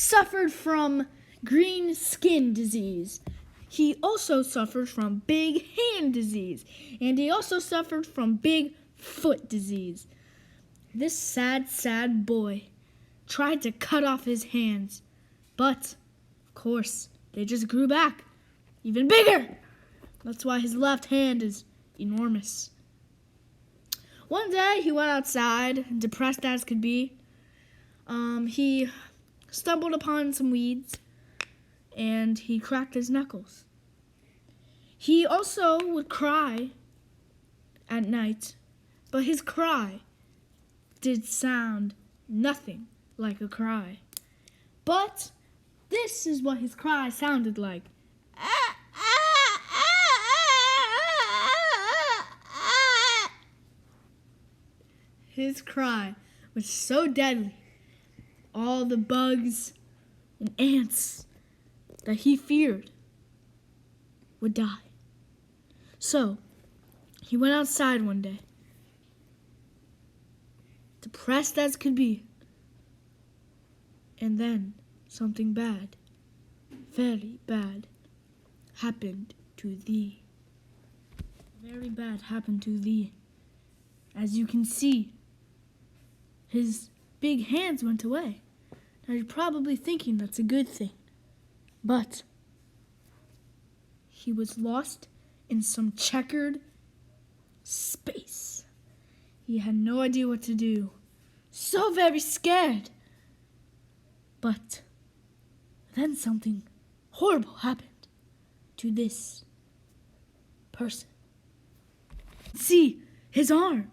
suffered from green skin disease. He also suffered from big hand disease. And he also suffered from big foot disease. This sad, sad boy tried to cut off his hands. But, of course, they just grew back even bigger. That's why his left hand is enormous. One day, he went outside, depressed as could be. He stumbled upon some weeds, and he cracked his knuckles. He also would cry at night, but his cry did sound nothing like a cry. But this is what his cry sounded like. His cry was so deadly, all the bugs and ants that he feared would die. So, he went outside one day, depressed as could be, and then something bad, very bad, happened to thee. Very bad happened to thee. As you can see, his big hands went away. Now you're probably thinking that's a good thing. But he was lost in some checkered space. He had no idea what to do. So very scared. But then something horrible happened to this person. See, his arm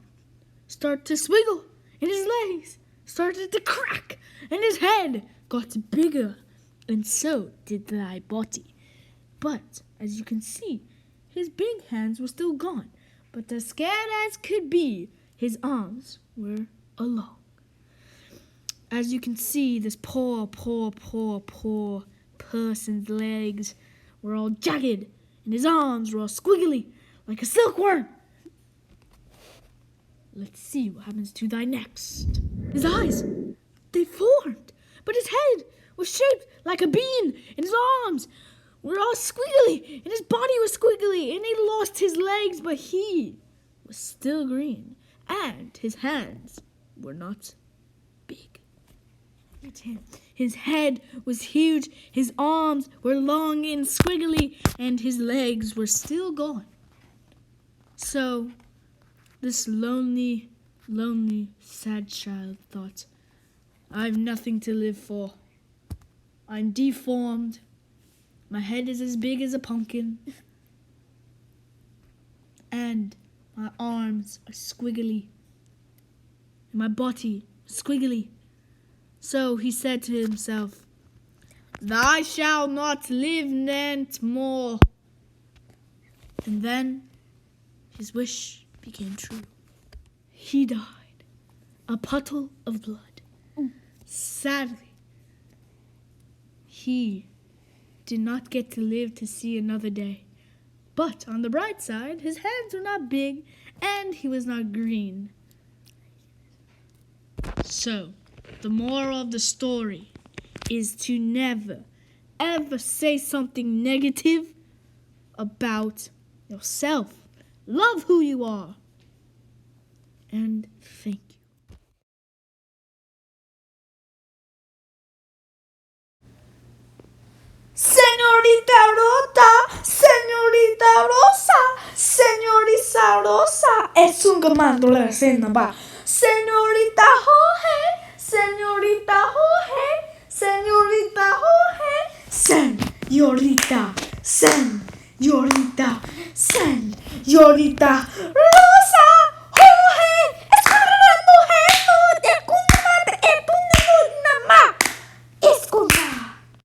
started to swiggle, and his legs started to crack, and his head got bigger, and so did thy body. But, as you can see, his big hands were still gone, but as scared as could be, his arms were along. As you can see, this poor person's legs were all jagged, and his arms were all squiggly, like a silkworm. Let's see what happens to thy next. His eyes, they formed, but his head was shaped like a bean, and his arms were all squiggly, and his body was squiggly, and he lost his legs, but he was still green, and his hands were not big. His head was huge, his arms were long and squiggly, and his legs were still gone. So, this lonely, sad child thought, I've nothing to live for. I'm deformed. My head is as big as a pumpkin. And my arms are squiggly. And my body is squiggly. So he said to himself, "Thou shalt not live nant more." And then his wish became true. He died, a puddle of blood. Sadly, he did not get to live to see another day. But on the bright side, his hands were not big and he was not green. So, the moral of the story is to never, ever say something negative about yourself. Love who you are. And thank you. Señorita Rota, señorita Rosa, señorita Rosa, es un comando la escena va. Señorita Jorge, señorita Jorge, señorita Jorge, señorita, señorita, señorita